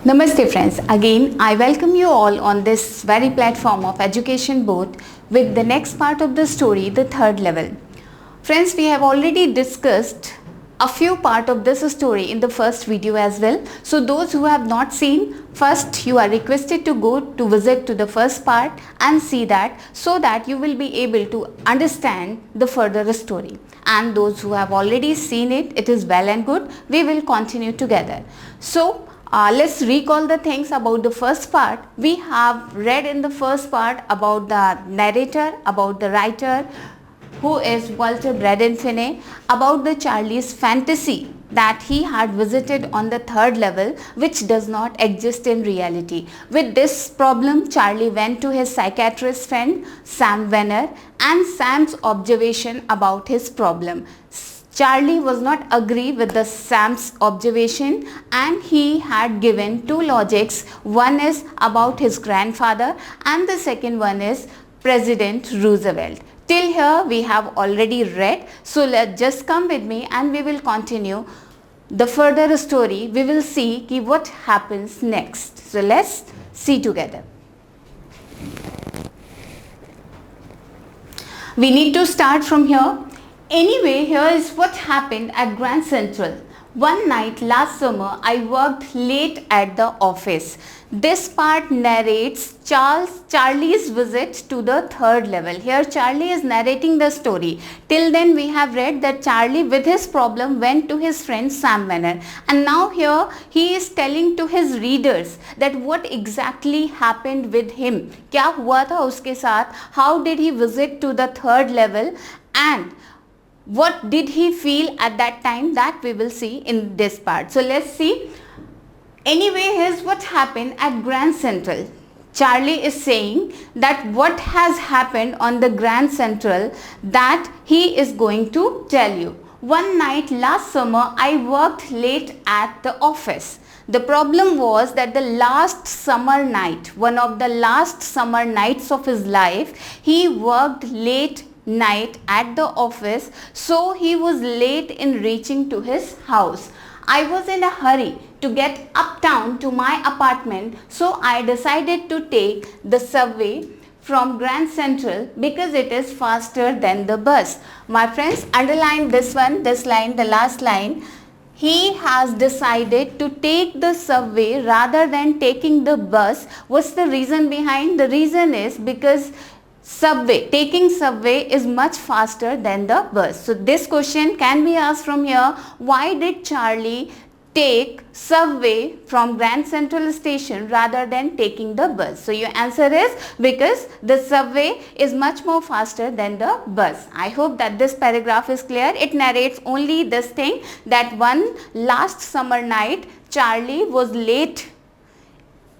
Namaste friends, again I welcome you all on this very platform of Education Booth with the next part of the story, the third level. Friends, we have already discussed a few part of this story in the first video as well. So those who have not seen, first you are requested to go to visit to the first part and see that, so that you will be able to understand the further story. And those who have already seen it, it is well and good. We will continue together. So let's recall the things about the first part. We have read in the first part about the narrator, about the writer who is Walter Braden Finney, about the Charlie's fantasy that he had visited on the third level which does not exist in reality. With this problem, Charlie went to his psychiatrist friend Sam Wenner, and Sam's observation about his problem. Charlie was not agree with the Sam's observation, and he had given two logics. One is about his grandfather and the second one is President Roosevelt. Till here we have already read, so let's just come with me and we will continue the further story. We will see what happens next. So let's see together. We need to start from here. Anyway, here is what happened at Grand Central. One night last summer, I worked late at the office. This part narrates Charlie's visit to the third level. Here Charlie is narrating the story. Till then we have read that Charlie with his problem went to his friend Sam Wenner. And now here he is telling to his readers that what exactly happened with him. क्या हुआ था उसके साथ? How did he visit to the third level? And what did he feel at that time? That we will see in this part. So let's see. Anyway, here's what happened at Grand Central. Charlie is saying that what has happened on the Grand Central that he is going to tell you. One night last summer, I worked late at the office. The problem was that the last summer night, one of the last summer nights of his life, he worked late night at the office, so he was late in reaching to his house. I was in a hurry to get uptown to my apartment, so I decided to take the subway from Grand Central because it is faster than the bus. My friends, underline this one, this line, the last line. He has decided to take the subway rather than taking the bus. What's the reason behind? The reason is because taking subway is much faster than the bus. So this question can be asked from here. Why did Charlie take subway from Grand Central Station rather than taking the bus? So your answer is because the subway is much more faster than the bus. I hope that this paragraph is clear. It narrates only this thing, that one last summer night Charlie was late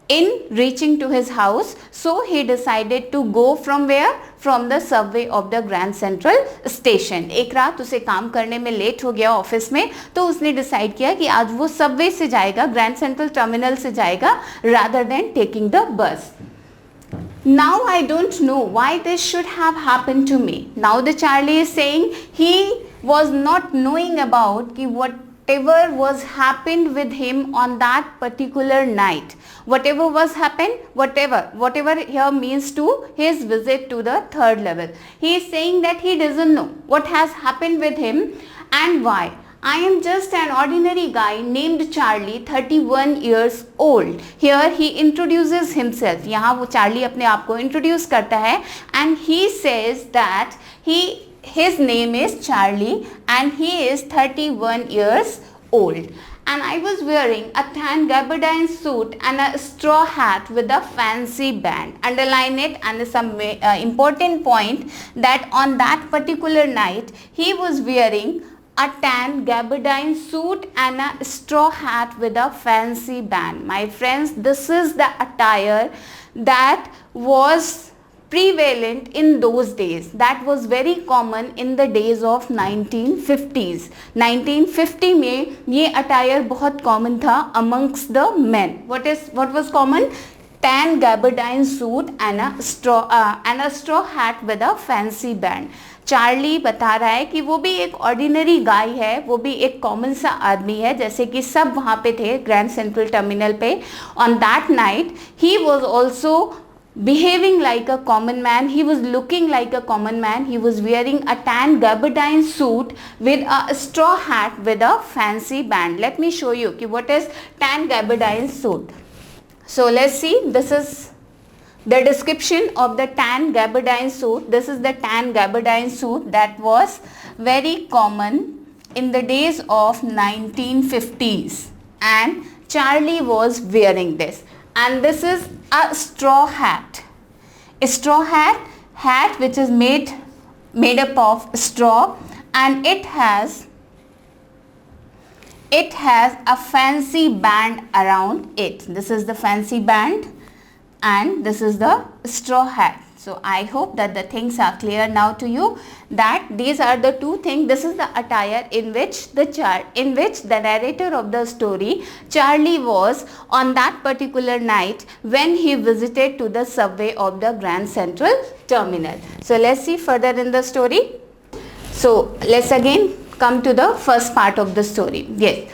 in reaching to his house, so he decided to go from where? From the subway of the Grand Central Station. एक रात उसे काम करने में late हो गया office में, तो उसने डिसाइड किया कि आज वो सबवे से जाएगा, ग्रैंड सेंट्रल टर्मिनल से जाएगा, rather than taking the bus. Now I don't know why this should have happened to me. Now the Charlie is saying he was not knowing about कि whatever was happened with him on that particular night. Whatever was happened, whatever here means to his visit to the third level. He is saying that he doesn't know what has happened with him and why. I am just an ordinary guy named Charlie, 31 years old. Here he introduces himself. यहाँ वो Charlie अपने आप को introduce करता है and he says that his name is Charlie and he is 31 years old. And I was wearing a tan gabardine suit and a straw hat with a fancy band. Underline it, and some important point that on that particular night he was wearing a tan gabardine suit and a straw hat with a fancy band. My friends, this is the attire that was prevalent in those days. That was very common in the days of 1950s. 1950 में ये attire बहुत common था amongst the men. What was common? Tan gabardine suit and a straw hat with a fancy band. Charlie बता रहा है कि वो भी एक ऑर्डिनरी गाय है, वो भी एक कॉमन सा आदमी है, जैसे कि सब वहाँ पे थे ग्रैंड सेंट्रल टर्मिनल पे. On that night he was also behaving like a common man. He was looking like a common man. He was wearing a tan gabardine suit with a straw hat with a fancy band. Let me show you what is tan gabardine suit. So let's see, this is the description of the tan gabardine suit. This is the tan gabardine suit that was very common in the days of 1950s, and Charlie was wearing this. And this is a straw hat. A straw hat which is made up of straw, and it has a fancy band around it. This is the fancy band and this is the straw hat. So I hope that the things are clear now to you, that these are the two things. This is the attire in which the narrator of the story, Charlie, was on that particular night when he visited to the subway of the Grand Central Terminal. So let's see further in the story. So let's again come to the first part of the story. Yes.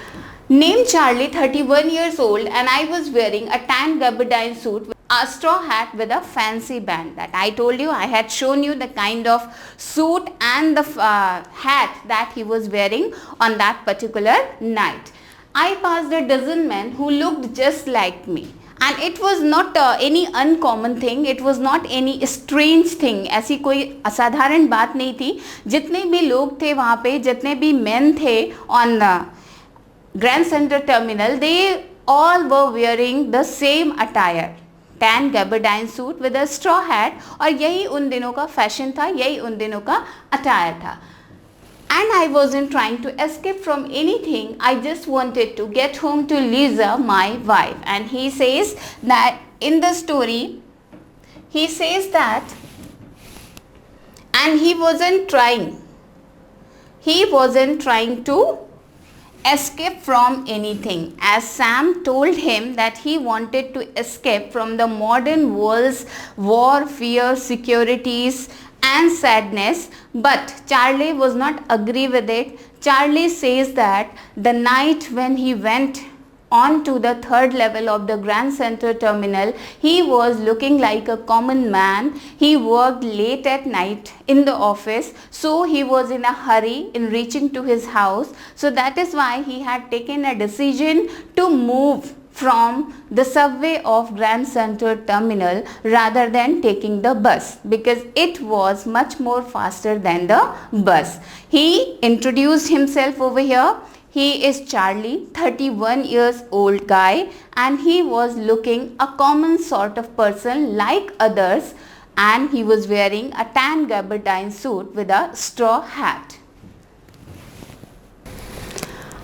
Named Charlie, 31 years old, and I was wearing a tan gabardine suit with a straw hat with a fancy band. That I told you, I had shown you the kind of suit and the hat that he was wearing on that particular night. I passed a dozen men who looked just like me. And it was not any uncommon thing, it was not any strange thing. ऐसी कोई असाधारण बात नहीं थी. जितने भी लोग थे वहाँ पे, जितने भी men थे on Grand Central Terminal, they all were wearing the same attire. Tan gabardine suit with a straw hat. और यही उन दिनों का फैशन था, यही उन दिनों का अटायर था. And I wasn't trying to escape from anything. I just wanted to get home to Lisa, my wife. And he says that in the story, he says that, and he wasn't trying to escape from anything, as Sam told him that he wanted to escape from the modern world's war, fear, securities and sadness, but Charlie was not agree with it. Charlie says that the night when he went on to the third level of the Grand Central Terminal, he was looking like a common man. He worked late at night in the office, so he was in a hurry in reaching to his house. So that is why he had taken a decision to move from the subway of Grand Central Terminal rather than taking the bus, because it was much more faster than the bus. He introduced himself over here. He is Charlie, 31 years old guy, and he was looking a common sort of person like others, and he was wearing a tan gabardine suit with a straw hat.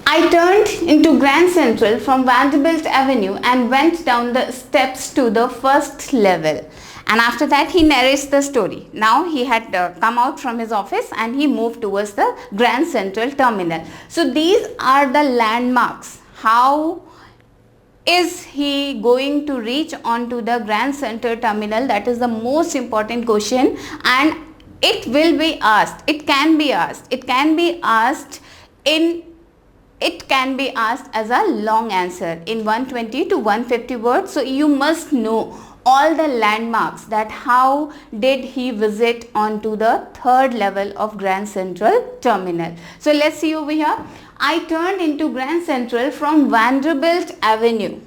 I turned into Grand Central from Vanderbilt Avenue and went down the steps to the first level. And after that he narrates the story. Now he had come out from his office and he moved towards the Grand Central Terminal. So these are the landmarks. How is he going to reach onto the Grand Central Terminal? That is the most important question, and it will be asked. It can be asked. It can be asked as a long answer in 120 to 150 words. So you must know all the landmarks, that how did he visit onto the third level of Grand Central Terminal. So let's see over here. I turned into Grand Central from Vanderbilt Avenue.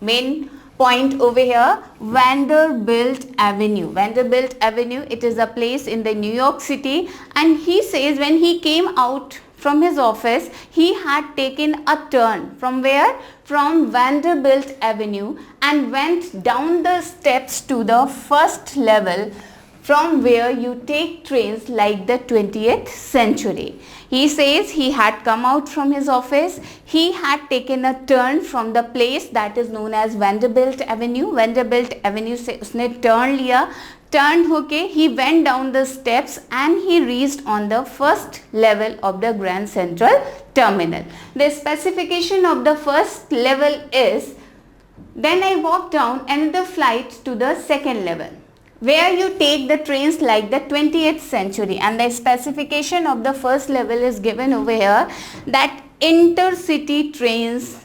Main point over here, Vanderbilt Avenue. Vanderbilt Avenue, it is a place in the New York City, and he says when he came out from his office, he had taken a turn from where? From Vanderbilt Avenue, and went down the steps to the first level, from where you take trains like the 20th century. He says he had come out from his office, he had taken a turn from the place that is known as Vanderbilt Avenue. Vanderbilt Avenue से उसने turn लिया, turn होके he went down the steps and he reached on the first level of the Grand Central Terminal. The specification of the first level is, then I walked down another flight to the second level. where you take the trains like the 20th century, and the specification of the first level is given over here, that intercity trains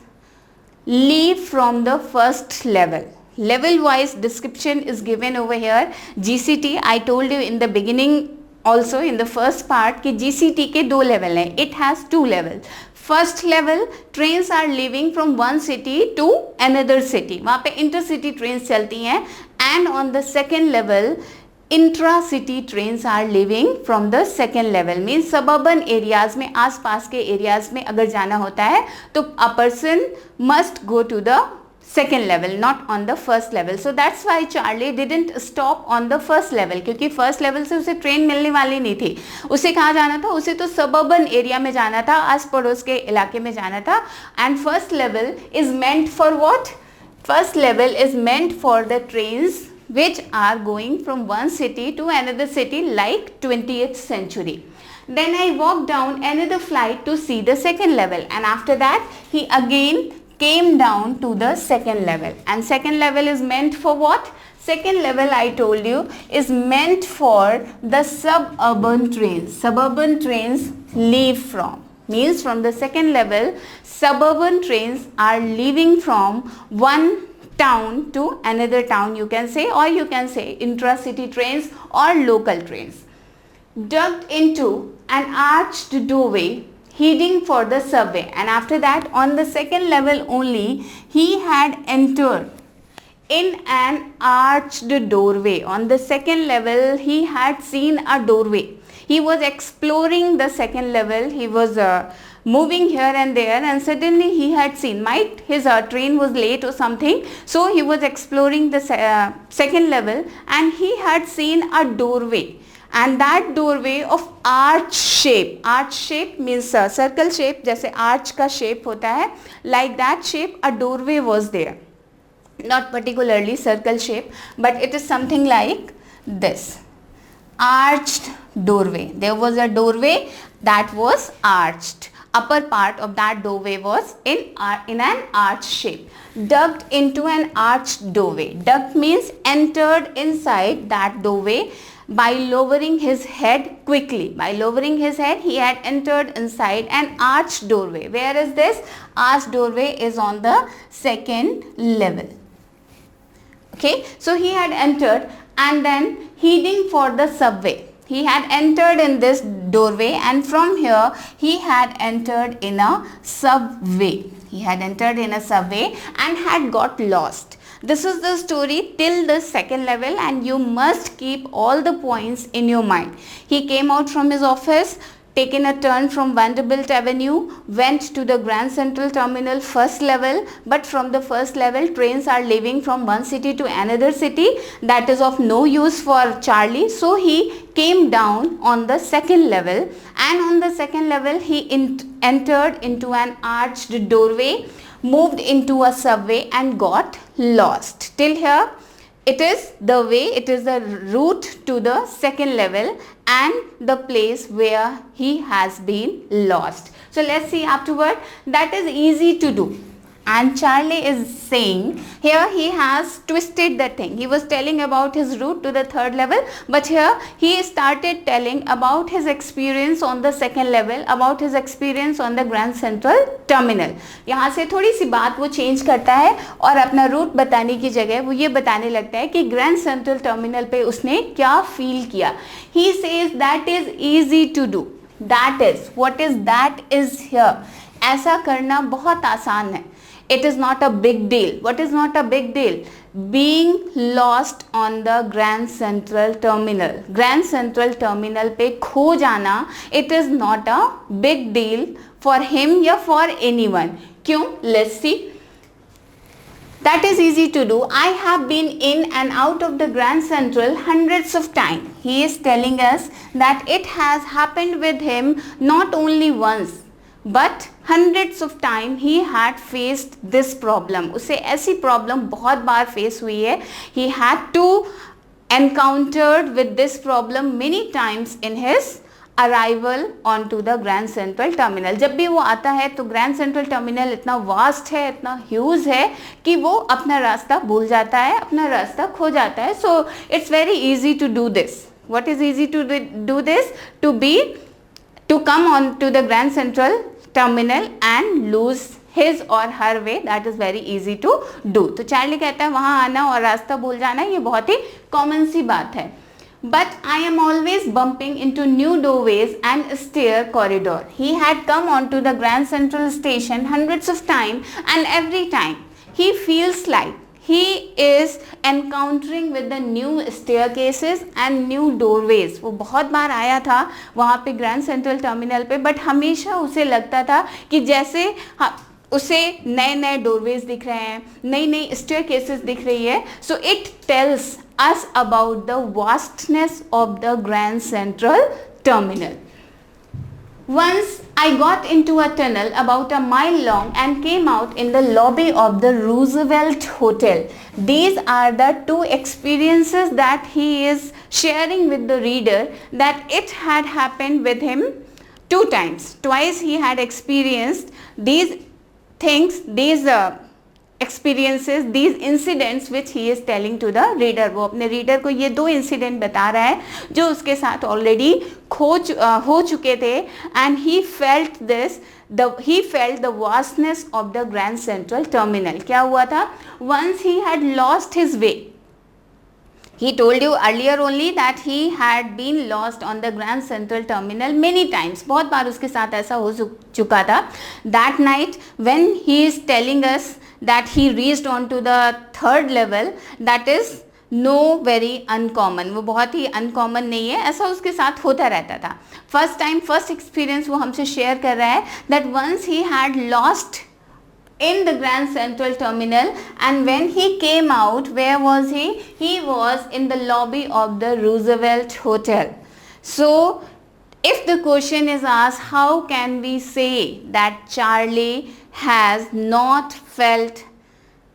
leave from the first level. Level wise description is given over here. GCT, I told you in the beginning also in the first part कि GCT के दो level हैं. It has two levels. First level, trains are leaving from one city to another city. वहाँ पे intercity trains चलती हैं. And on the second level, intra-city trains are living from the second level. Means suburban areas में, आसपास के areas में अगर जाना होता है तो a person must go to the second level, not on the first level. So that's why Charlie didn't stop on the first level, क्योंकि first level से उसे ट्रेन मिलने वाली नहीं थी. उसे कहाँ जाना था? उसे तो suburban area में जाना था, आस पड़ोस के इलाके में जाना था. And first level is meant for what? First level is meant for the trains which are going from one city to another city like 20th century. Then I walked down another flight to see the second level, and after that he again came down to the second level. And second level is meant for what? Second level, I told you, is meant for the suburban trains. Suburban trains leave from, means from the second level, suburban trains are leaving from one town to another town, you can say, or you can say intra-city trains or local trains. Dug into an arched doorway heading for the subway, and after that on the second level only he had entered in an arched doorway. On the second level he had seen a doorway. He was exploring the second level. He was moving here and there, and suddenly he had seen, might his train was late or something, so he was exploring the second level and he had seen a doorway. And that doorway of arch shape. Arch shape means circle shape, जैसे arch का shape होता है, like that shape a doorway was there. Not particularly circle shape, but it is something like this. Arched doorway. There was a doorway that was arched. Upper part of that doorway was in an arch shape. Dug into an arched doorway. Dug means entered inside that doorway by lowering his head quickly. By lowering his head, he had entered inside an arched doorway. Where is this? Arched doorway is on the second level. Okay, so he had entered and then heading for the subway. He had entered in this doorway, and from here he had entered in a subway. He had entered in a subway and had got lost. This is the story till the second level, and you must keep all the points in your mind. He came out from his office, taken a turn from Vanderbilt Avenue, went to the Grand Central Terminal first level, but from the first level trains are leaving from one city to another city. That is of no use for Charlie, so he came down on the second level, and on the second level he entered into an arched doorway, moved into a subway and got lost. Till here it is the way, it is the route to the second level and the place where he has been lost. So let's see afterward. That is easy to do. And Charlie is saying, here he has twisted the thing. He was telling about his route to the third level, but here he started telling about his experience on the second level, about his experience on the Grand Central Terminal. यहाँ से थोड़ी सी बात वो change करता है और अपना root बताने की जगह वो ये बताने लगता है कि ग्रैंड सेंट्रल टर्मिनल पे उसने क्या फील किया. He says that is easy to do. That is, what is that is here. ऐसा करना बहुत आसान है. It is not a big deal. What is not a big deal? Being lost on the Grand Central Terminal. Grand Central Terminal पे खो जाना, it is not a big deal for him या for anyone. क्यों? Let's see. That is easy to do. I have been in and out of the Grand Central hundreds of times. He is telling us that it has happened with him not only once, but hundreds of times he had faced this problem. उसे ऐसी problem बहुत बार face हुई है. He had to encountered with this problem many times in his arrival on to the Grand Central Terminal. जब भी वो आता है तो ग्रैंड सेंट्रल टर्मिनल इतना वास्ट है, इतना ह्यूज है कि वो अपना रास्ता भूल जाता है, अपना रास्ता खो जाता है। So it's very easy to do this. What is easy to do this? To come on to the Grand Central Terminal and lose his or her way, that is very easy to do। तो Charlie कहता है वहाँ आना और रास्ता भूल जाना ये बहुत ही कॉमन सी बात है। But I am always bumping into new doorways and stair corridor. He had come onto the Grand Central Station hundreds of times, and every time he feels like he is encountering with the new staircases and new doorways। वो बहुत बार आया था वहाँ पे grand Central terminal पे, but हमेशा उसे लगता था कि जैसे उसे नए नए डोरवेज दिख रहे हैं, नई नई स्टेयरकेसेस दिख रही है। So it tells us about the vastness of the Grand Central terminal. Once I got into a tunnel about a mile long and came out in the lobby of the Roosevelt Hotel. These are the two experiences that he is sharing with the reader, that it had happened with him 2 times. Twice he had experienced these things, these experiences, these incidents which he is telling to the reader। वो अपने reader को ये 2 incident बता रहा है जो उसके साथ ऑलरेडी हो चुके थे। And he felt the vastness of the Grand Central Terminal। क्या हुआ था? Once he had lost his way। He told you earlier only that he had been lost on the Grand Central Terminal many times। बहुत बार उसके साथ ऐसा हो चुका था। That night when he is telling us that he reached on to the 3rd level, that is no very uncommon। वो बहुत ही uncommon नहीं है, ऐसा उसके साथ होता रहता था। फर्स्ट एक्सपीरियंस वो हमसे शेयर कर रहा है that once he had lost in the Grand Central Terminal, and when he came out, where was he? He was in the lobby of the Roosevelt Hotel। So if the question is asked, how can we say that Charlie has not felt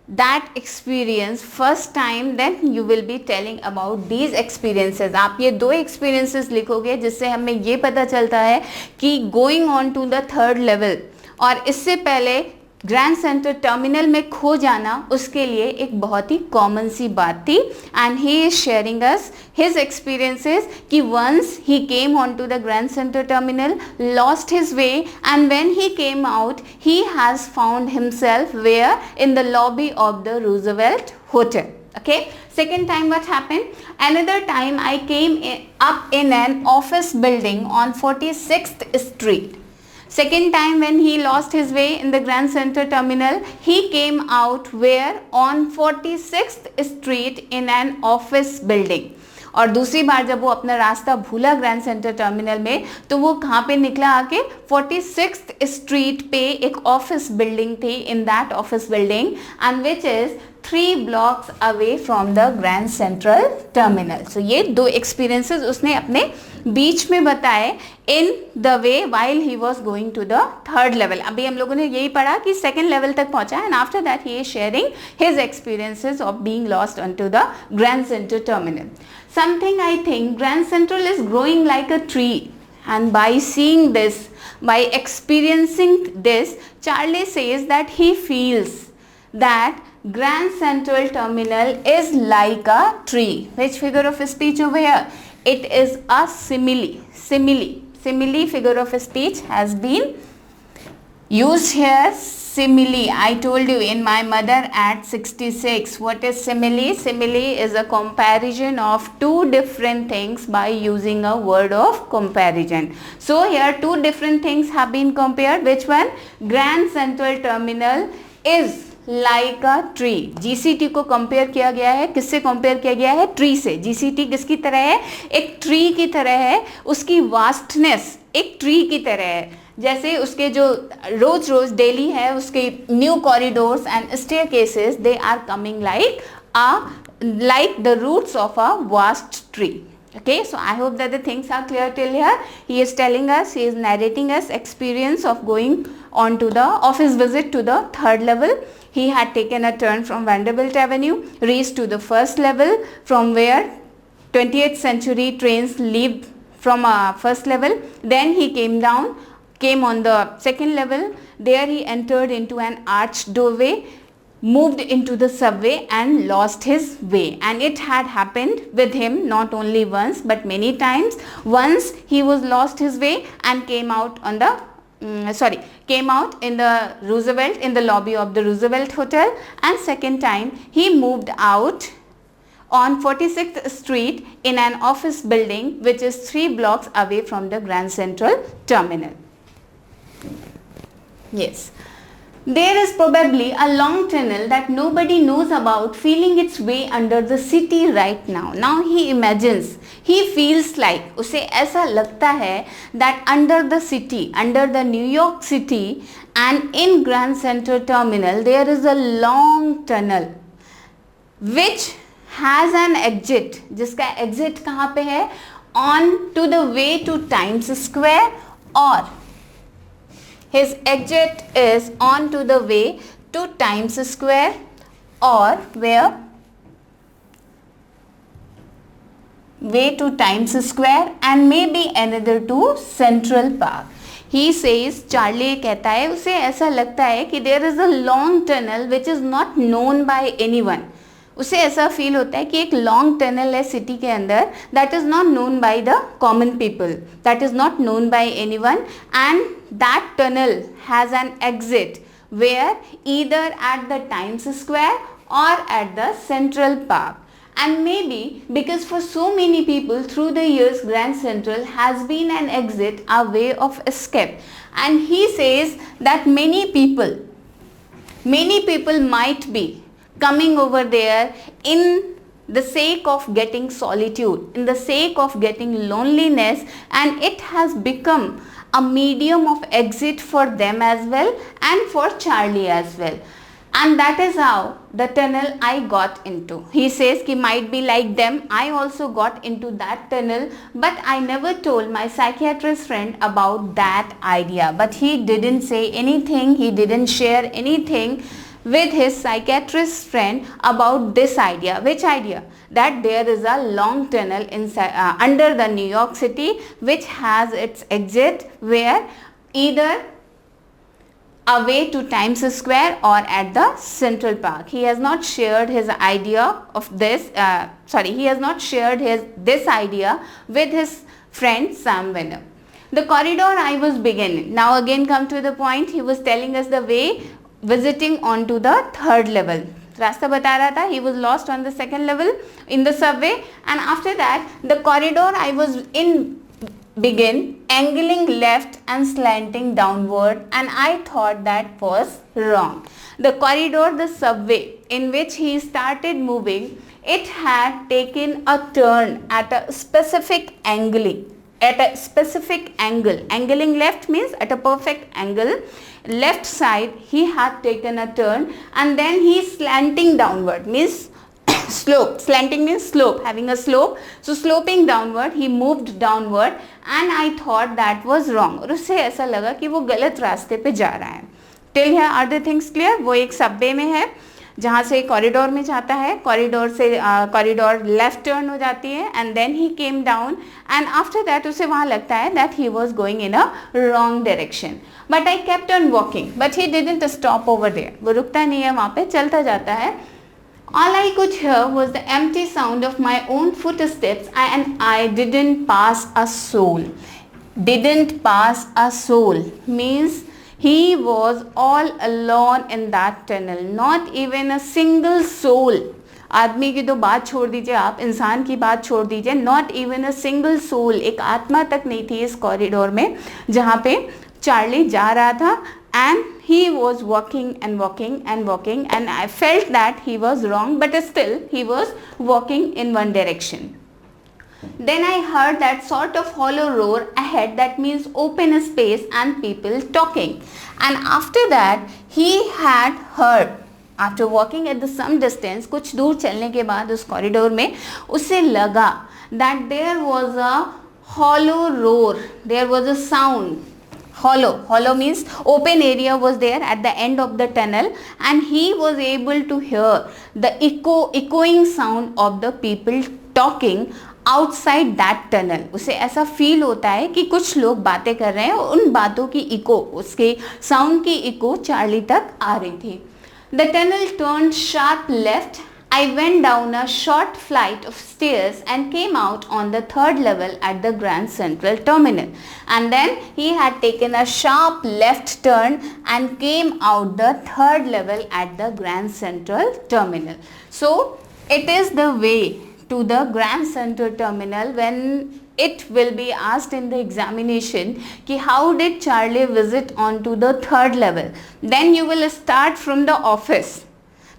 that experience first time, then you will be telling about these experiences। आप ये 2 experiences लिखोगे जिससे हमें ये पता चलता है कि going on to the 3rd level और इससे पहले ग्रैंड सेंट्रल टर्मिनल में खो जाना उसके लिए एक बहुत ही कॉमन सी बात थी। And he is sharing us his experiences कि once he came on to the Grand Central Terminal, lost his way, and when he came out he has found himself where? In the lobby of the Roosevelt hotel. Okay, second time what happened? Another time I came up in an office building on 46th Street। Second time when he lost his way in the Grand Central Terminal, he came out where? On 46th Street in an office building। और दूसरी बार जब वो अपना रास्ता भूला grand Central terminal में तो वो कहाँ पे निकला आके? 46th स्ट्रीट पे एक ऑफिस बिल्डिंग थी। In that office building and which is 3 blocks away from the Grand Central Terminal। So ये 2 experiences उसने अपने बीच में बताए in the way while he was going to the 3rd level। अभी हम लोगों ने यही पढ़ा कि 2nd level तक पहुंचा and after that he is sharing his experiences of being lost onto the Grand Central Terminal। Something I think Grand Central is growing like a tree, and by seeing this, by experiencing this, Charlie says that he feels that Grand Central Terminal is like a tree। Which figure of speech over here? It is a simile figure of speech has been used here। Simile, I told you in My Mother at 66. What is simile? Simile is a comparison of 2 different things by using a word of comparison। So here 2 different things have been compared। Which one? Grand Central Terminal is like a tree। GCT को compare किया गया है, किससे compare किया गया है? Tree से। GCT किसकी तरह है? एक ट्री की तरह है। उसकी वास्टनेस एक ट्री की तरह है। जैसे उसके जो रोज रोज डेली है उसके new corridors and staircases, they are coming like the roots of a vast tree। Okay, so I hope that the things are clear till here। He is telling us, he is narrating us experience of going on to the office visit to the 3rd level। He had taken a turn from Vanderbilt Avenue, reached to the 1st level from where 20th century trains leave from first level. Then he came on the second level. There he entered into an arched doorway, moved into the subway and lost his way. And it had happened with him not only once but many times. Once he was lost his way and came out on the came out in the Roosevelt, in the lobby of the Roosevelt Hotel, and second time he moved out on 46th Street in an office building which is 3 blocks away from the Grand Central Terminal. Yes. There is probably a long tunnel that nobody knows about feeling its way under the city right now. Now he imagines, he feels like, उसे ऐसा लगता है that under the city, under the New York City and in Grand Central Terminal there is a long tunnel which has an exit, जिसका exit कहाँ पे है? On to the way to Times Square, or his exit is on to the way to Times Square, or where? Way to Times Square and maybe another to Central Park. He says, Charlie कहता है उसे ऐसा लगता है कि there is a long tunnel which is not known by anyone. उसे ऐसा feel होता है कि एक लॉन्ग टनल है सिटी के अंदर that is not known by the common people, that is not known by anyone, and that tunnel has an exit where either at the Times Square और at the Central Park. And maybe because for so many people through the years Grand Central has been an exit, a way of escape. And he says that many people might be coming over there in the sake of getting solitude, in the sake of getting loneliness, and it has become a medium of exit for them as well and for Charlie as well. And that is how the tunnel I got into. He says he might be like them. I also got into that tunnel, but I never told my psychiatrist friend about that idea. But he didn't say anything, he didn't share anything with his psychiatrist friend about this idea. Which idea? That there is a long tunnel inside under the New York City which has its exit where either away to Times Square or at the Central Park. He has not shared his idea of this, he has not shared this idea with his friend Sam Wenner. The corridor I was beginning. Now again come to the point, he was telling us the way visiting onto the third level. रास्ता बता रहा था. He was lost on the second level in the subway, and after that the corridor I was in began angling left and slanting downward, and I thought that was wrong. The corridor, the subway in which he started moving, it had taken a turn at a specific angle. Angling left means at a perfect angle. Left side he had taken a turn, and then he slanting downward means slope. Slanting means slope, having a slope. So sloping downward, he moved downward, and I thought that was wrong. और उससे ऐसा लगा कि वो गलत रास्ते पे जा रहा है. Till here are the things clear? वो एक सबवे में है जहाँ से कॉरिडोर में जाता है. कॉरिडोर से कॉरिडोर लेफ्ट टर्न हो जाती है, and then he came down, and after that उसे वहाँ लगता है that he was going in a wrong direction. But I kept on walking, but he didn't stop over there. वो रुकता नहीं है वहाँ पे, चलता जाता है. All I could hear was the empty sound of my own footsteps, and I didn't pass a soul. Didn't pass a soul means he was all alone in that tunnel. Not even a single soul. आदमी की तो बात छोड़ दीजिए आप, इंसान की बात छोड़ दीजिए. Not even a single soul. एक आत्मा तक नहीं थी इस कॉरिडोर में जहाँ पे चार्ली जा रहा था. And he was walking and walking and walking, and I felt that he was wrong, but still he was walking in one direction. Then I heard that sort of hollow roar ahead, that means open space and people talking. And after that he had heard, after walking at the some distance, कुछ दूर चलने के बाद उस corridor में उसे लगा that there was a hollow roar, there was a sound. Hollow means open area was there at the end of the tunnel, and he was able to hear the echoing sound of the people talking outside that tunnel. उसे ऐसा feel होता है कि कुछ लोग बातें कर रहे हैं और उन बातों की इको, उसके साउंड की इको चार्ली तक आ रही थी. The tunnel turn sharp left. I went down a short flight of stairs and came out on the third level at the Grand Central Terminal. And then he had taken a sharp left turn and came out the third level at the Grand Central Terminal. So it is the way to the Grand Central Terminal when it will be asked in the examination कि how did Charlie visit on to the third level. Then you will start from the office.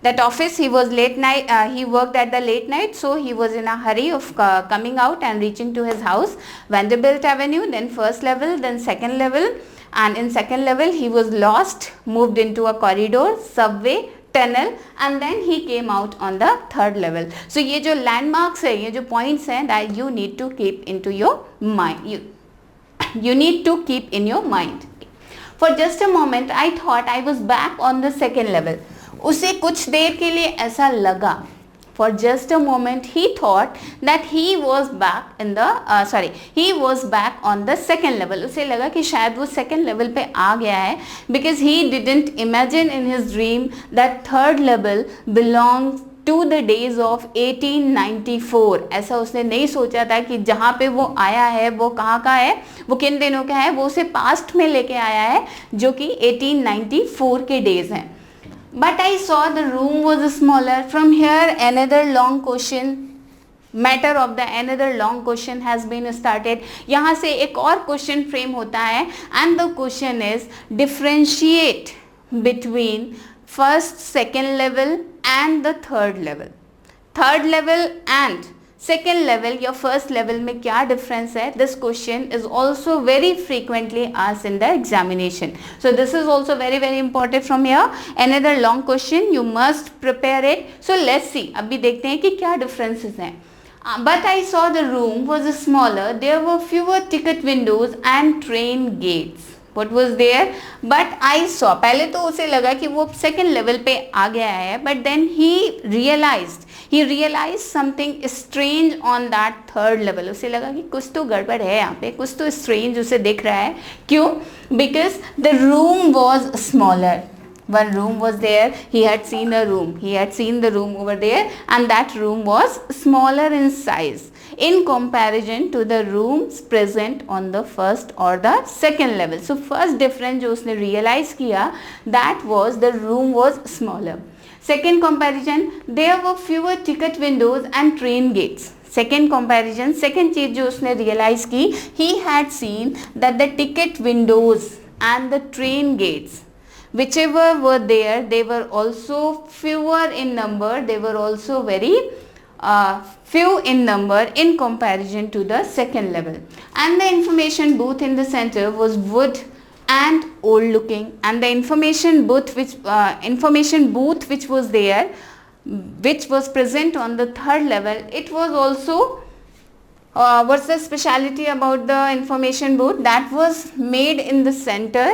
That office, he was late night, he worked at the late night, so he was in a hurry of coming out and reaching to his house, Vanderbilt Avenue, then first level, then second level, and in second level he was lost, moved into a corridor, subway, tunnel, and then he came out on the third level. So ये जो landmarks है, ये जो points हैं, that you need to keep into your mind, you need to keep in your mind. For just a moment I thought I was back on the second level. उसे कुछ देर के लिए ऐसा लगा. For just a moment he thought that he was back in the he was back on the second level. उसे लगा कि शायद वो second level पे आ गया है, because he didn't imagine in his dream that third level belongs to the days of 1894. ऐसा उसने नहीं सोचा था कि जहाँ पे वो आया है वो कहाँ का है, वो किन दिनों का है, वो उसे पास्ट में लेके आया है जो कि 1894 के डेज हैं. But I saw the room was smaller. From here another long question, matter of the another long question has been started. यहाँ से एक और question frame होता है, and the question is differentiate between first, second level and the third level. Third level and second level या first level में क्या difference है? This question is also very frequently asked in the examination. So this is also very important from here. Another long question, you must prepare it. So let's see. अभी देखते हैं कि क्या differences हैं. But I saw the room was smaller. There were fewer ticket windows and train gates. What was there? But I saw. पहले तो उसे लगा कि वो second level पे आ गया है, but then he realized something strange on that third level. उसे लगा कि कुछ तो गड़बड़ है यहाँ पे, कुछ तो strange उसे दिख रहा है. क्यों? Because the room was smaller. One room was there. He had seen a room. He had seen the room over there, and that room was smaller in size in comparison to the rooms present on the first or the second level. So first difference जो उसने realize किया, that was the room was smaller. Second comparison, there were fewer ticket windows and train gates. Second comparison, second चीज जो उसने realize की, he had seen that the ticket windows and the train gates, whichever were there, they were also fewer in number. They were also very few in number in comparison to the second level. And the information booth in the center was wood and old looking, and the information booth which was there, which was present on the third level, it was also what's the speciality about the information booth? That was made in the center,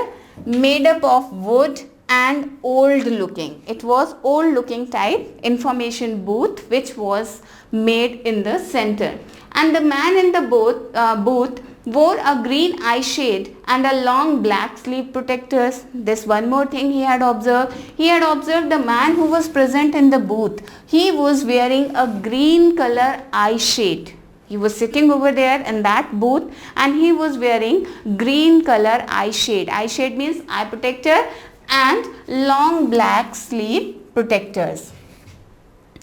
made up of wood and old looking. It was old looking type information booth which was made in the center. And the man in the booth wore a green eye shade and a long black sleeve protectors. This one more thing he had observed. He had observed the man who was present in the booth. He was wearing a green color eye shade. He was sitting over there in that booth and he was wearing green color eye shade. Eye shade means eye protector and long black sleeve protectors.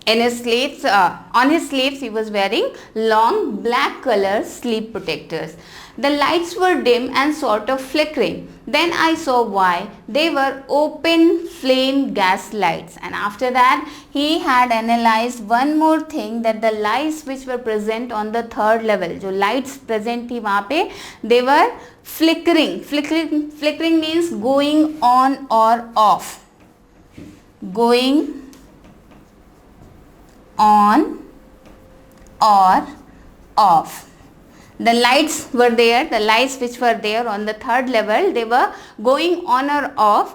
In his sleeves, on his sleeves he was wearing long black color sleeve protectors. The lights were dim and sort of flickering. Then I saw why. They were open flame gas lights. And after that he had analyzed one more thing, that the lights which were present on the third level, जो lights present थी वहाँ पे, they were flickering. Flickering means going on or off. Going on or off. The lights were there, the lights which were there on the third level, they were going on or off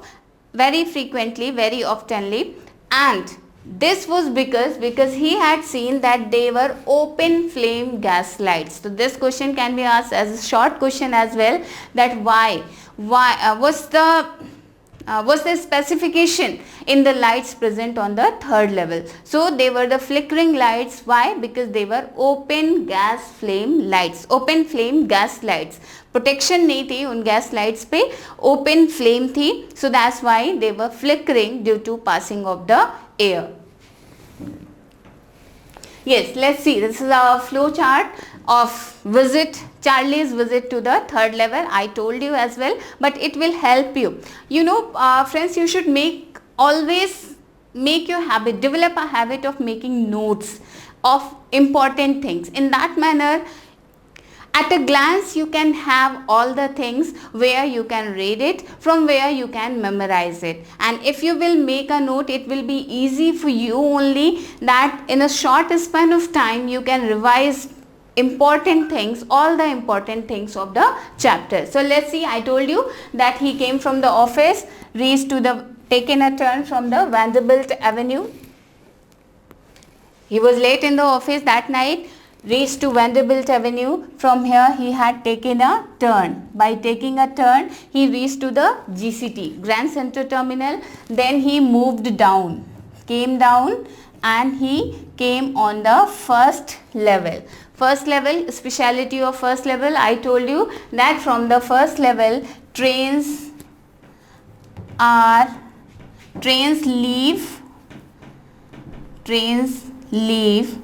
very frequently, very oftenly, and This was because he had seen that they were open flame gas lights. So this question can be asked as a short question as well, that why was the specification in the lights present on the third level. So they were the flickering lights. Why? Because they were open gas flame lights, open flame gas lights. Protection नहीं थी उन gas lights पे, open flame थी, so that's why they were flickering due to passing of the air. Yes, let's see. This is our flow chart of Charlie's visit to the third level. I told you as well, but it will help you. You know, friends, you should always make your habit, develop a habit of making notes of important things. In that manner, at a glance you can have all the things where you can read it, from where you can memorize it, and if you will make a note, it will be easy for you only, that in a short span of time you can revise important things, all the important things of the chapter. So let's see, I told you that he came from the office, reached to the, taken a turn from the Vanderbilt Avenue. He was late in the office that night, reached to Vanderbilt Avenue. From here he had taken a turn. By taking a turn, he reached to the GCT, Grand Central Terminal. Then he moved down, came down, and he came on the first level. First level, speciality of first level, I told you that from the first level trains leave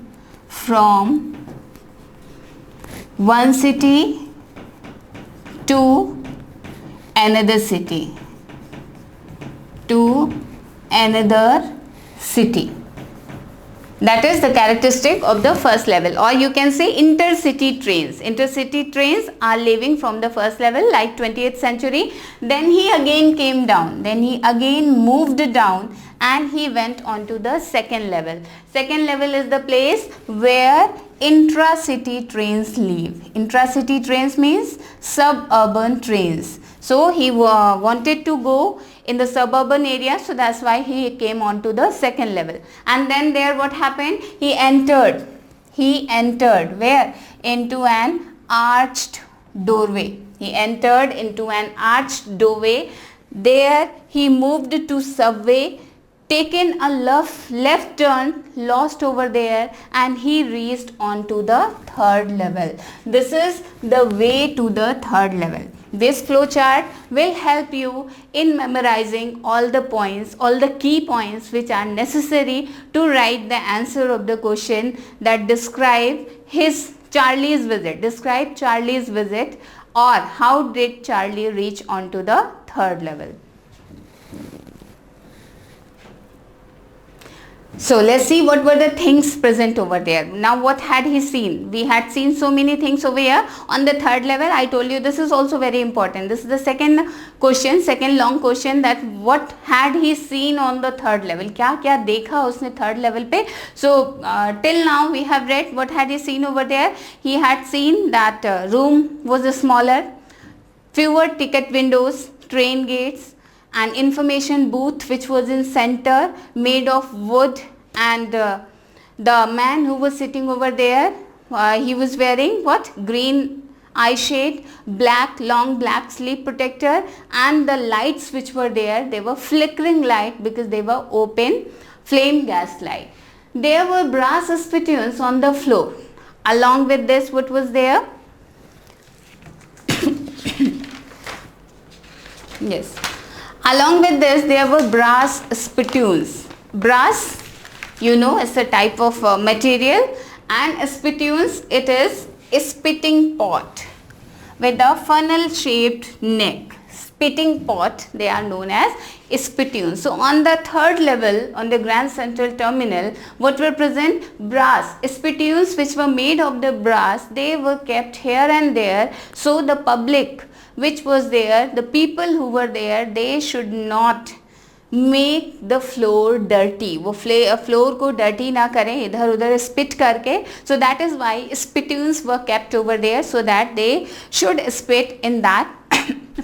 from one city to another city, That is the characteristic of the first level, or you can say intercity trains. Intercity trains are leaving from the first level like 20th century. Then he again came down, then he again moved down, and he went on to the second level. Second level is the place where intra-city trains leave. Intra-city trains means suburban trains. So he wanted to go in the suburban area, so that's why he came on to the second level. And then there what happened? He entered where? Into an arched doorway. He entered into an arched doorway. There he moved to subway, taken a left turn, lost over there, and he reached on to the third level. This is the way to the third level. This flow chart will help you in memorizing all the points, all the key points which are necessary to write the answer of the question that describe Charlie's visit. Describe Charlie's visit, or how did Charlie reach on to the third level. So let's see what were the things present over there. Now what had he seen? We had seen so many things over here on the third level. I told you this is also very important. This is the second question, second long question, that what had he seen on the third level? क्या क्या देखा उसने third level पे? So till now we have read what had he seen over there. He had seen that room was smaller, fewer ticket windows, train gates, an information booth which was in center, made of wood, and the man who was sitting over there, he was wearing what? Green eye shade, long black sleeve protector, and the lights which were there, they were flickering light because they were open flame gas light. There were brass spittoons on the floor. Along with this, what was there? Yes. Along with this, there were brass spittoons. Brass, you know, is a type of material, and spittoons, it is a spitting pot with a funnel shaped neck. Spitting pot, they are known as spittoons. So on the third level, on the Grand Central Terminal, what were present? Brass spittoons which were made of the brass. They were kept here and there, so the public which was there, the people who were there, they should not make the floor dirty. वो floor को dirty ना करें इधर उधर spit करके. So that is why spittoons were kept over there, so that they should spit in that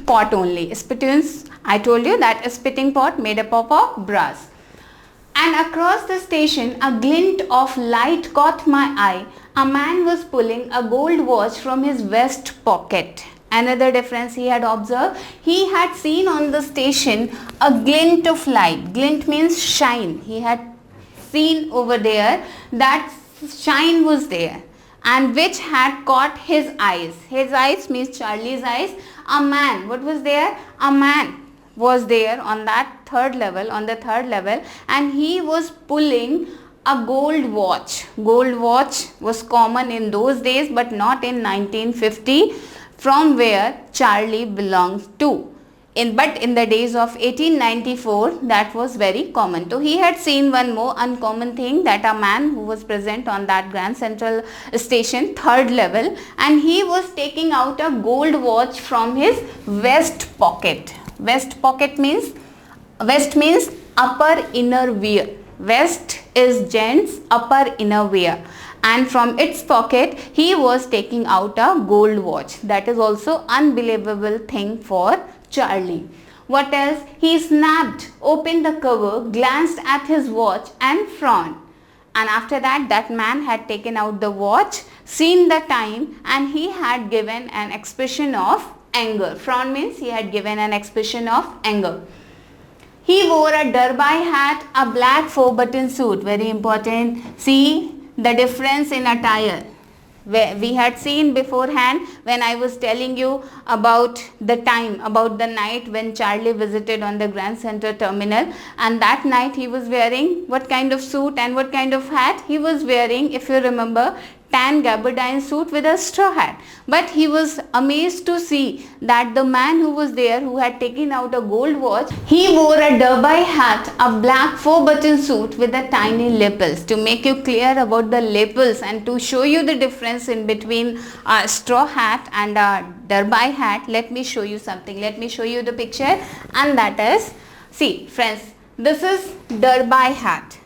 pot only. Spittoons, I told you that a spitting pot made up of brass. And across the station, a glint of light caught my eye. A man was pulling a gold watch from his vest pocket. Another difference he had observed, he had seen on the station a glint of light. Glint means shine. He had seen over there that shine was there, and which had caught his eyes. His eyes means Charlie's eyes. A man, what was there? A man was there on that third level, and he was pulling a gold watch. Gold watch was common in those days, but not in 1950, from where Charlie belongs to. But in the days of 1894, that was very common. So he had seen one more uncommon thing, that a man who was present on that Grand Central Station, third level, and he was taking out a gold watch from his vest pocket. Vest pocket means, vest means upper inner wear. Vest is gents' upper inner wear, and from its pocket he was taking out a gold watch. That is also unbelievable thing for Charlie. What else? He snapped open the cover, glanced at his watch and frowned. And after that, that man had taken out the watch, seen the time, and he had given an expression of anger. Frown means he had given an expression of anger. He wore a derby hat, a black 4-button suit. Very important. See the difference in attire. We had seen beforehand when I was telling you about the time, about the night when Charlie visited on the Grand Central Terminal, and that night he was wearing what kind of suit and what kind of hat? He was wearing, if you remember, tan gabardine suit with a straw hat. But he was amazed to see that the man who was there, who had taken out a gold watch, he wore a derby hat, a black 4-button suit with a tiny lapels. To make you clear about the lapels and to show you the difference in between a straw hat and a derby hat, let me show you something. Let me show you the picture, and that is, see friends, this is derby hat.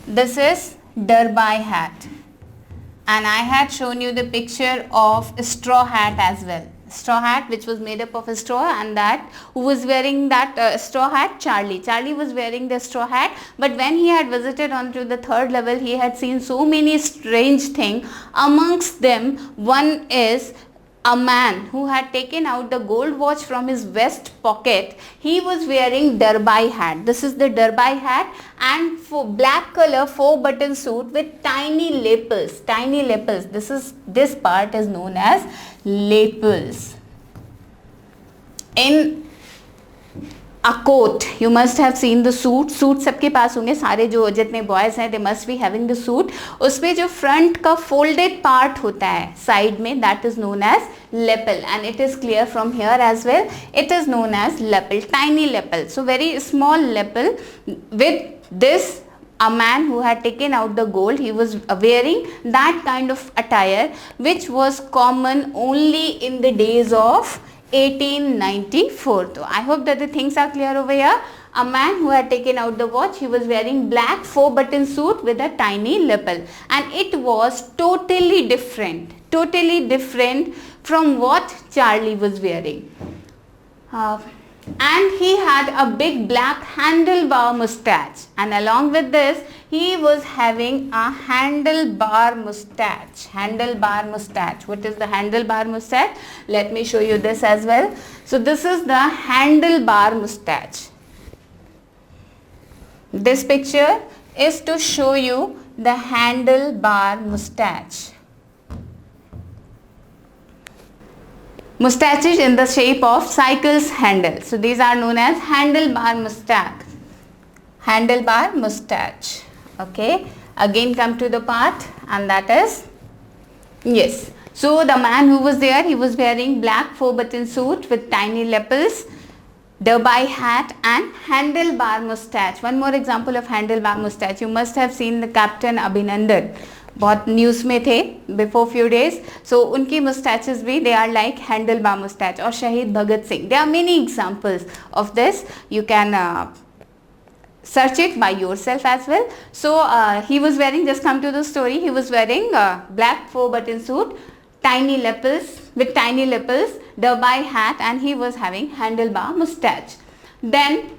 This is derby hat. And I had shown you the picture of a straw hat as well. Straw hat which was made up of a straw, and that who was wearing that straw hat? Charlie. Charlie was wearing the straw hat, but when he had visited onto the third level, he had seen so many strange things. Amongst them, one is a man who had taken out the gold watch from his vest pocket. He was wearing derby hat. This is the derby hat, and for black color 4-button suit with tiny lapels. Tiny lapels. This part is known as lapels. In a coat, you must have seen the suit. Suit सबके पास होंगे, सारे जो जितने boys हैं, they must be having the suit. उसमें जो front का folded part होता है side में, that is known as lapel, and it is clear from here as well. It is known as lapel, tiny lapel. So very small lapel. With this, a man who had taken out the gold, he was wearing that kind of attire which was common only in the days of 1894. So I hope that the things are clear over here. A man who had taken out the watch, he was wearing black 4-button suit with a tiny lapel, and it was totally different from what Charlie was wearing. And he had a big black handlebar mustache, and along with this he was having a handlebar mustache. Handlebar mustache. What is the handlebar mustache? Let me show you this as well. So this is the handlebar mustache. This picture is to show you the handlebar mustache. Mustaches in the shape of cycle's handle. So these are known as handlebar mustache. Handlebar mustache. Okay. Again come to the part, and that is, yes. So the man who was there, he was wearing black 4-button suit with tiny lapels, derby hat and handlebar mustache. One more example of handlebar mustache. You must have seen the Captain Abhinandan. बहुत news में थे before few days. So उनकी mustaches भी they are like handle bar mustache. और शहीद Bhagat Singh, they are many examples of this. You can search it by yourself as well. So he was wearing, just come to the story, he was wearing black 4-button suit, tiny lapels, with tiny lapels, derby hat, and he was having handlebar mustache. Then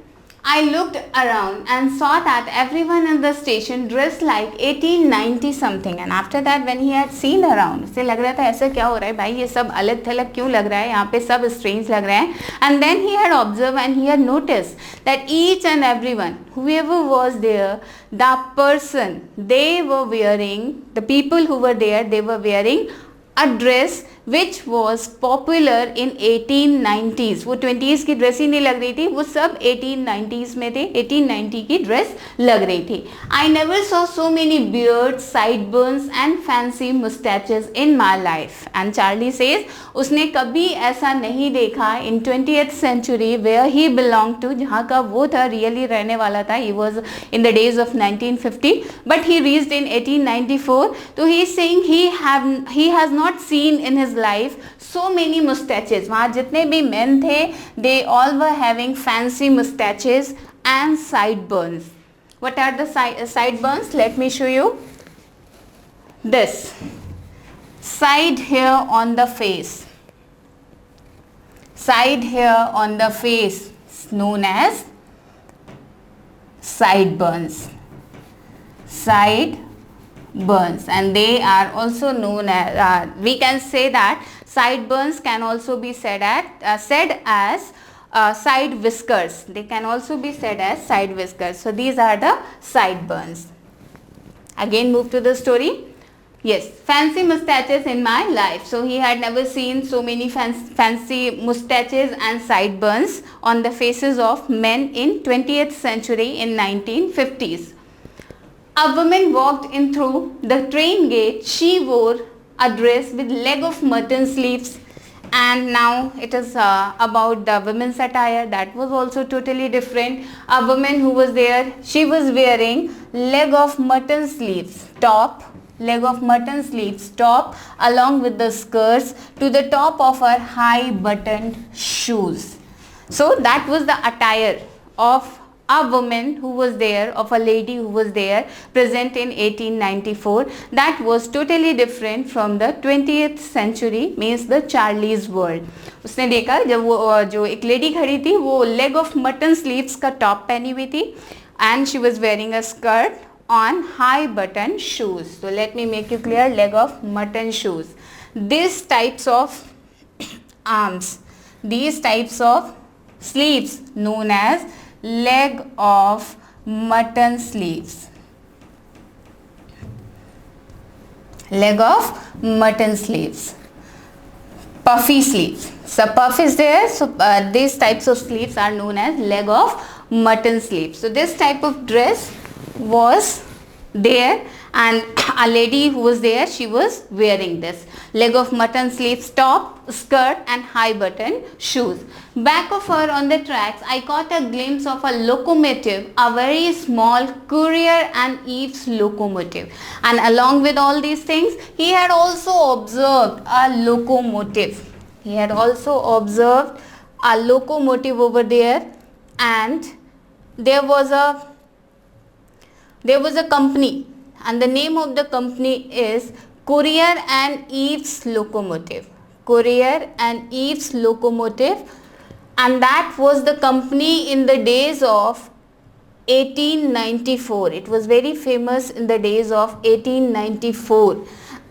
I looked around and saw that everyone in the station dressed like 1890 something, and after that when he had seen around, उसे लग रहा था ऐसा क्या हो रहा है भाई, ये सब अलग थलग क्यों लग रहा है, यहाँ पे सब strange लग रहा है. And then he had observed and he had noticed that each and everyone, whoever was there, the person they were wearing, the people who were there, they were wearing a dress which was popular in 1890s. वो 20s की dress ही नहीं लग रही थी, वो सब 1890s में थे, 1890 की ड्रेस लग रही थी. I never saw so many beards, sideburns and fancy mustaches in my life. And Charlie says उसने कभी ऐसा नहीं देखा in 20th century where he belonged to, जहाँ का वो था रियली रहने वाला था. He was in the days of 1950 but he reached in 1894. तो he is saying he has not seen in his life so many mustaches. वहाँ जितने भी men थे, they all were having fancy mustaches and sideburns. What are the sideburns? Let me show you. This side hair on the face. Side hair on the face is known as sideburns. Sideburns, and they are also known as, we can say that sideburns can also be said as side whiskers. They can also be said as side whiskers. So these are the sideburns. Again move to the story. Yes, fancy mustaches in my life. So he had never seen so many fancy mustaches and sideburns on the faces of men in 20th century in 1950s. A woman walked in through the train gate. She wore a dress with leg of mutton sleeves, and now it is about the women's attire. That was also totally different. A woman who was there, she was wearing leg of mutton sleeves top, leg of mutton sleeves top along with the skirts to the top of her high buttoned shoes. So that was the attire of a woman who was there, of a lady who was there present in 1894. That was totally different from the 20th century, means the Charlie's world. उसने देखा जब वो जो एक lady खड़ी थी वो leg of mutton sleeves का top पहनी हुई थी and she was wearing a skirt on high button shoes. So let me make you clear, leg of mutton shoes. These types of arms, these types of sleeves known as leg of mutton sleeves. Leg of mutton sleeves. Puffy sleeves. So puff is there. So these types of sleeves are known as leg of mutton sleeves. So this type of dress was there, and a lady who was there, she was wearing this leg of mutton sleeves top, skirt and high button shoes. Back of her on the tracks, I caught a glimpse of a locomotive, a very small Courier and Eves locomotive. And along with all these things, he had also observed a locomotive. He had also observed a locomotive over there, and there was a company, and the name of the company is Courier and Eves locomotive. Courier and Eves locomotive, and that was the company in the days of 1894. It was very famous in the days of 1894,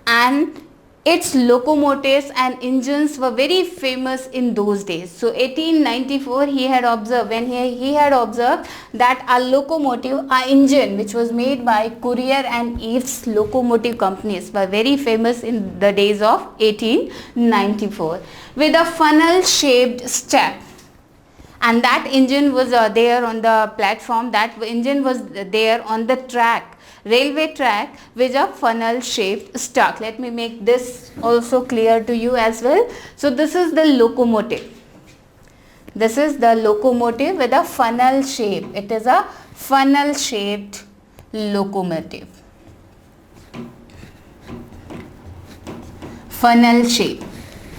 and its locomotives and engines were very famous in those days. So 1894 he had observed, when he had observed that a locomotive, a engine which was made by Courier and Eves locomotive companies were very famous in the days of 1894, with a funnel shaped step. And that engine was there on the platform, that engine was there on the track, railway track, with a funnel shaped stalk. Let me make this also clear to you as well. So this is the locomotive. This is the locomotive with a funnel shape. It is a funnel shaped locomotive. Funnel shape.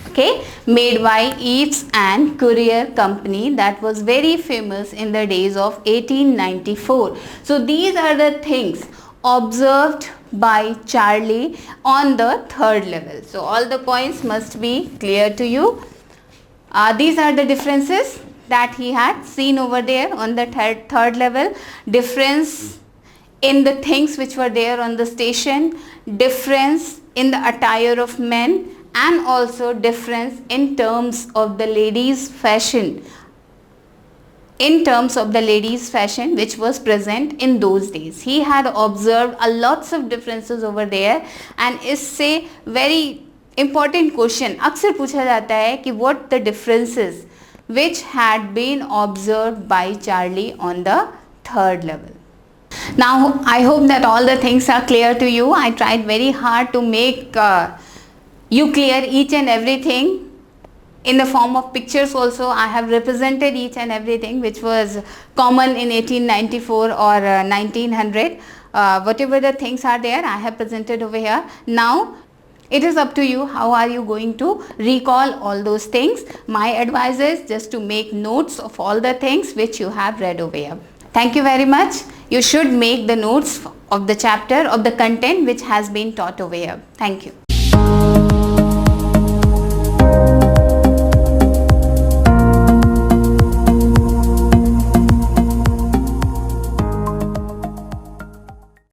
Okay, made by Eves and Courier company, that was very famous in the days of 1894. So these are the things observed by Charlie on the third level. So all the points must be clear to you. These are the differences that he had seen over there on the third level, difference in the things which were there on the station, difference in the attire of men, and also difference in terms of the ladies' fashion, which was present in those days. He had observed a lots of differences over there, and इससे very important question अक्सर पूछा जाता है कि what the differences which had been observed by Charlie on the third level. Now I hope that all the things are clear to you. I tried very hard to make you clear each and everything. In the form of pictures also, I have represented each and everything which was common in 1894 or 1900. Whatever the things are there, I have presented over here. Now it is up to you, how are you going to recall all those things. My advice is just to make notes of all the things which you have read over here. Thank you very much. You should make the notes of the chapter, of the content which has been taught over here. Thank you.